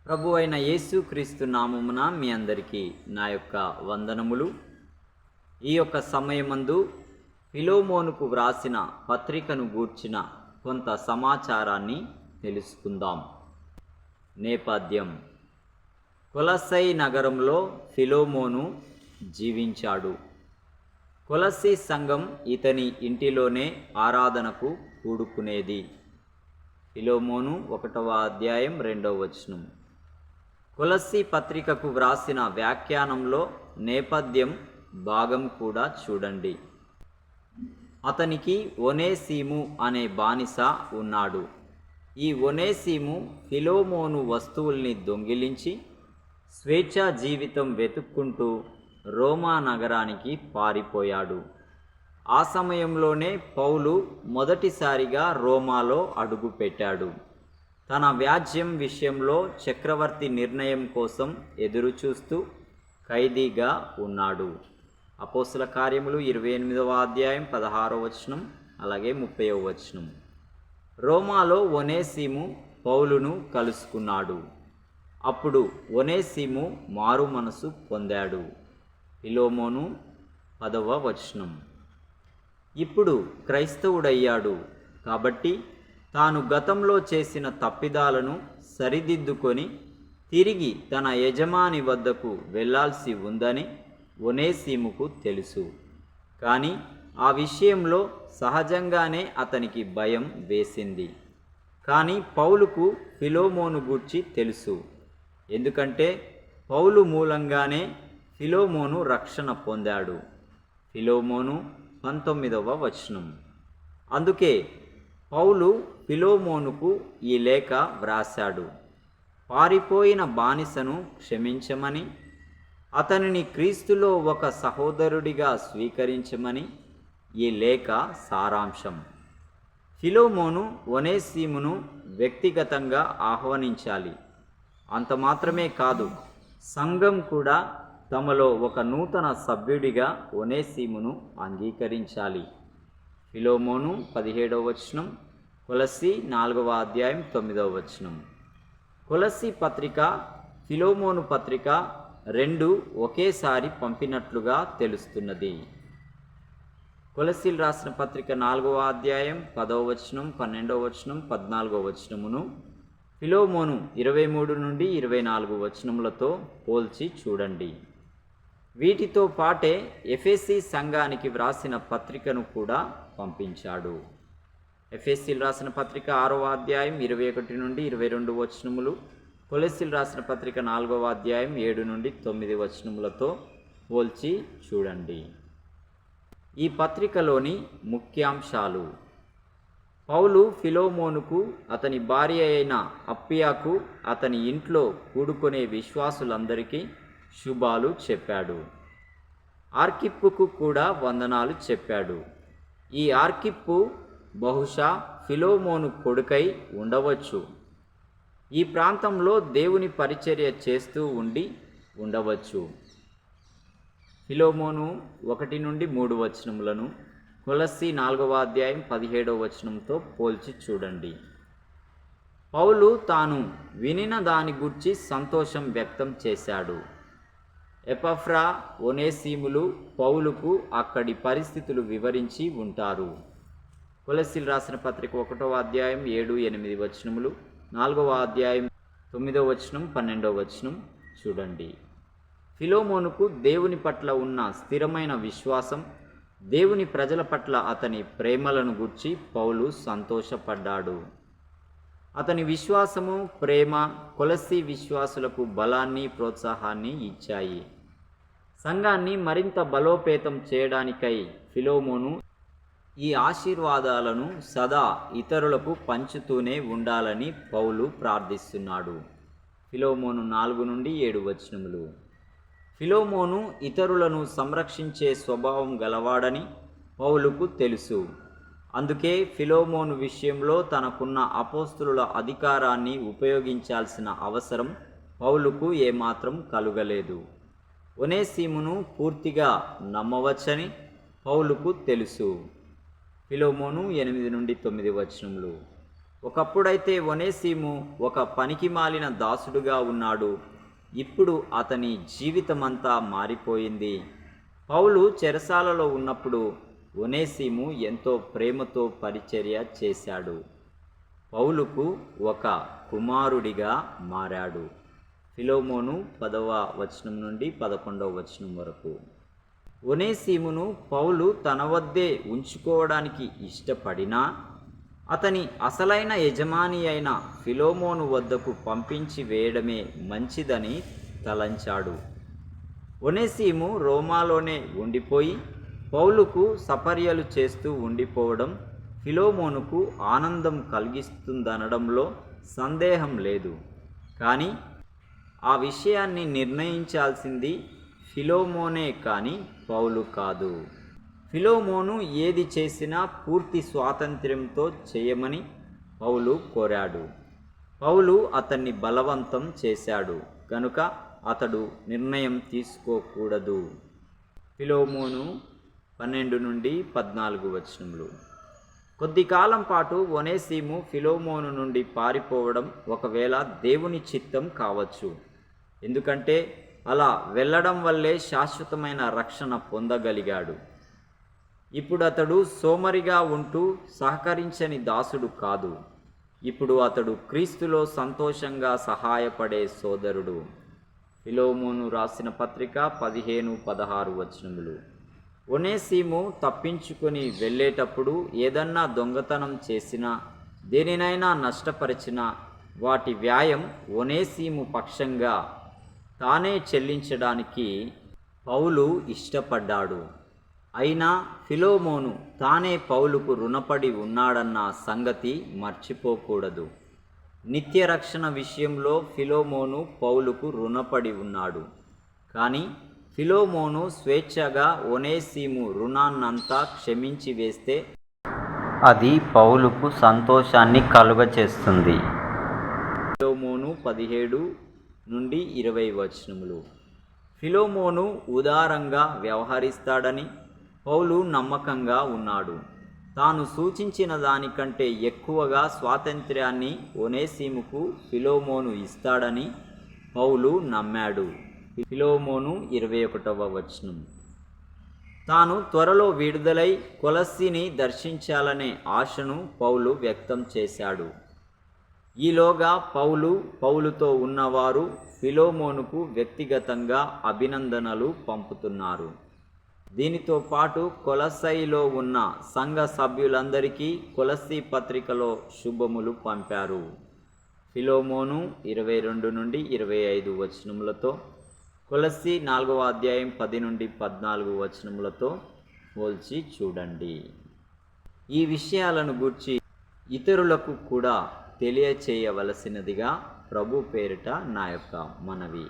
ప్రభు అయిన యేసు క్రీస్తు నామమున మీ అందరికీ నా యొక్క వందనములు. ఈ యొక్క సమయమందు ఫిలోమోనుకు వ్రాసిన పత్రికను గూర్చిన కొంత సమాచారాన్ని తెలుసుకుందాం. నేపథ్యం: కొలస్సై నగరంలో ఫిలోమోను జీవించాడు. కొలస్సీ సంఘం ఇతని ఇంటిలోనే ఆరాధనకు కూడుకునేది. ఫిలోమోను 1వ అధ్యాయం 2వ వచనం. కొలస్సీ పత్రికకు వ్రాసిన వ్యాఖ్యానంలో నేపథ్యం భాగం కూడా చూడండి. అతనికి ఒనేసిము అనే బానిస ఉన్నాడు. ఈ ఒనేసిము ఫిలోమోను వస్తువుల్ని దొంగిలించి స్వేచ్ఛా జీవితం వెతుక్కుంటూ రోమా నగరానికి పారిపోయాడు. ఆ సమయంలోనే పౌలు మొదటిసారిగా రోమాలో అడుగుపెట్టాడు. తన వ్యాజ్యం విషయంలో చక్రవర్తి నిర్ణయం కోసం ఎదురుచూస్తూ ఖైదీగా ఉన్నాడు. అపోస్తల కార్యములు 28వ అధ్యాయం 16వ వచనం, అలాగే 30వ వచనం. రోమాలో ఒనేసిము పౌలును కలుసుకున్నాడు. అప్పుడు ఒనేసిము మారు మనసు పొందాడు. ఫిలోమోను 10వ వచనం. ఇప్పుడు క్రైస్తవుడయ్యాడు కాబట్టి తాను గతంలో చేసిన తప్పిదాలను సరిదిద్దుకొని తిరిగి తన యజమాని వద్దకు వెళ్ళాల్సి ఉందని ఒనేసిముకు తెలుసు. కానీ ఆ విషయంలో సహజంగానే అతనికి భయం వేసింది. కానీ పౌలుకు ఫిలోమోను గూర్చి తెలుసు. ఎందుకంటే పౌలు మూలంగానే ఫిలోమోను రక్షణ పొందాడు. ఫిలోమోను 19వ వచనం. అందుకే పౌలు ఫిలోమోనుకు ఈ లేఖ వ్రాశాడు. పారిపోయిన బానిసను క్షమించమని, అతనిని క్రీస్తులో ఒక సహోదరుడిగా స్వీకరించమని ఈ లేఖ సారాంశం. ఫిలోమోను ఒనేసిమును వ్యక్తిగతంగా ఆహ్వానించాలి. అంత మాత్రమే కాదు, సంఘం కూడా తమలో ఒక నూతన సభ్యుడిగా ఒనేసిమును అంగీకరించాలి. ఫిలోమోను 17వ వచనం, కొలస్సీ 4వ అధ్యాయం 9వ వచనం. కొలస్సీ పత్రిక, ఫిలోమోను పత్రిక రెండు ఒకేసారి పంపినట్లుగా తెలుస్తున్నది. కొలస్సీలు రాసిన పత్రిక 4వ అధ్యాయం 10వ వచనం, 12వ వచనం, 14వ వచనమును ఫిలోమోను 23 నుండి 24 వచనములతో పోల్చి చూడండి. వీటితో పాటే ఎఫెసీ సంఘానికి వ్రాసిన పత్రికను కూడా పంపించాడు. ఎఫెసీలు రాసిన పత్రిక 6వ అధ్యాయం 21 నుండి 22 వచనములు, కొలస్సీలు రాసిన పత్రిక 4వ అధ్యాయం 7 నుండి 9 వచనములతో పోల్చి చూడండి. ఈ పత్రికలోని ముఖ్యాంశాలు: పౌలు ఫిలోమోనుకు, అతని భార్య అయిన అప్పియాకు, అతని ఇంట్లో కూడుకునే విశ్వాసులందరికీ శుభాలు చెప్పాడు. ఆర్కిప్పుకు కూడా వందనాలు చెప్పాడు. ఈ ఆర్కిప్పు బహుశా ఫిలోమోను కొడుకై ఉండవచ్చు. ఈ ప్రాంతంలో దేవుని పరిచర్య చేస్తూ ఉండవచ్చు. ఫిలోమోను 1 నుండి 3 వచనములను కొలస్సీ 4వ అధ్యాయం 17వ వచనంతో పోల్చి చూడండి. పౌలు తాను వినిన దాని గురించి సంతోషం వ్యక్తం చేశాడు. ఎపఫ్రా, ఒనేసిములు పౌలుకు అక్కడి పరిస్థితులు వివరించి ఉంటారు. కొలస్సీలు రాసిన పత్రిక 1వ అధ్యాయం 7, 8 వచనములు, 4వ అధ్యాయం 9వ వచనం, 12వ వచనం చూడండి. ఫిలోమోనుకు దేవుని పట్ల ఉన్న స్థిరమైన విశ్వాసం, దేవుని ప్రజల పట్ల అతని ప్రేమలను గూర్చి పౌలు సంతోషపడ్డాడు. అతని విశ్వాసము, ప్రేమ కొలస్సీ విశ్వాసులకు బలాన్ని, ప్రోత్సాహాన్ని ఇచ్చాయి. సంఘాన్ని మరింత బలోపేతం చేయడానికై ఫిలోమోను ఈ ఆశీర్వాదాలను సదా ఇతరులకు పంచుతూనే ఉండాలని పౌలు ప్రార్థిస్తున్నాడు. ఫిలోమోను 4 నుండి 7 వచనములు. ఫిలోమోను ఇతరులను సంరక్షించే స్వభావం గలవాడని పౌలుకు తెలుసు. అందుకే ఫిలోమోను విషయంలో తనకున్న అపోస్తలుల అధికారాన్ని ఉపయోగించాల్సిన అవసరం పౌలుకు ఏమాత్రం కలుగలేదు. ఒనేసిమును పూర్తిగా నమ్మవచ్చని పౌలుకు తెలుసు. ఫిలోమోను 8 నుండి 9 వచనములు. ఒకప్పుడైతే ఒనేసిము ఒక పనికిమాలిన దాసుడుగా ఉన్నాడు. ఇప్పుడు అతని జీవితమంతా మారిపోయింది. పౌలు చెరసాలలో ఉన్నప్పుడు ఒనేసిము ఎంతో ప్రేమతో పరిచర్య చేశాడు. పౌలుకు ఒక కుమారుడిగా మారాడు. ఫిలోమోను 10వ వచనం నుండి 11వ వచనం వరకు. ఒనేసిమును పౌలు తన వద్దే ఉంచుకోవడానికి ఇష్టపడినా అతని అసలైన యజమాని అయిన ఫిలోమోను వద్దకు పంపించి వేయడమే మంచిదని తలంచాడు. ఒనేసిము రోమాలోనే ఉండిపోయి పౌలుకు సపర్యలు చేస్తూ ఉండిపోవడం ఫిలోమోనుకు ఆనందం కలిగిస్తుందనడంలో సందేహం లేదు. కానీ ఆ విషయాన్ని నిర్ణయించాల్సింది ఫిలోమోనే కానీ పౌలు కాదు. ఫిలోమోను ఏది చేసినా పూర్తి స్వాతంత్ర్యంతో చేయమని పౌలు కోరాడు. పౌలు అతన్ని బలవంతం చేశాడు కనుక అతడు నిర్ణయం తీసుకోకూడదు. ఫిలోమోను 12 నుండి 14 వచనములు. కొద్ది కాలం పాటు ఒనేసిము ఫిలోమోను నుండి పారిపోవడం ఒకవేళ దేవుని చిత్తం కావచ్చు. ఎందుకంటే అలా వెళ్ళడం వల్లే శాశ్వతమైన రక్షణ పొందగలిగాడు. ఇప్పుడు అతడు సోమరిగా ఉంటూ సహకరించని దాసుడు కాదు. ఇప్పుడు అతడు క్రీస్తులో సంతోషంగా సహాయపడే సోదరుడు. ఫిలోమోను రాసిన పత్రిక 15-16 వచనములు. ఒనేసిము తప్పించుకొని వెళ్ళేటప్పుడు ఏదన్నా దొంగతనం చేసినా దేనినైనా నష్టపరిచినా వాటి వ్యాయం ఒనేసిము పక్షంగా తానే చెల్లించడానికి పౌలు ఇష్టపడ్డాడు. అయినా ఫిలోమోను తానే పౌలుకు రుణపడి ఉన్నాడన్న సంగతి మర్చిపోకూడదు. నిత్య రక్షణ విషయంలో ఫిలోమోను పౌలుకు రుణపడి ఉన్నాడు. కానీ ఫిలోమోను స్వేచ్ఛగా ఒనేసిము రుణాన్నంతా క్షమించి వేస్తే అది పౌలుకు సంతోషాన్ని కలుగచేస్తుంది. ఫిలోమోను 17 నుండి 20 వచనములు. ఫిలోమోను ఉదారంగా వ్యవహరిస్తాడని పౌలు నమ్మకంగా ఉన్నాడు. తాను సూచించిన దానికంటే ఎక్కువగా స్వాతంత్ర్యాన్ని ఒనేసిముకు ఫిలోమోను ఇస్తాడని పౌలు నమ్మాడు. ఫిలోమోను 21వ వచనం. తాను త్వరలో విడుదలై కొలస్సీని దర్శించాలనే ఆశను పౌలు వ్యక్తం చేశాడు. ఈలోగా పౌలుతో ఉన్నవారు ఫిలోమోనుకు వ్యక్తిగతంగా అభినందనలు పంపుతున్నారు. దీనితో పాటు కొలస్సైలో ఉన్న సంఘ సభ్యులందరికీ కొలస్సీ పత్రికలో శుభములు పంపారు. ఫిలోమోను 22 నుండి 25 వచనములతో కొలస్సీ 4వ అధ్యాయం 10 నుండి 14 వచనములతో పోల్చి చూడండి. ఈ విషయాలను గూర్చి ఇతరులకు కూడా తెలియచేయవలసినదిగా ప్రభు పేరిట నా యొక్క మనవి.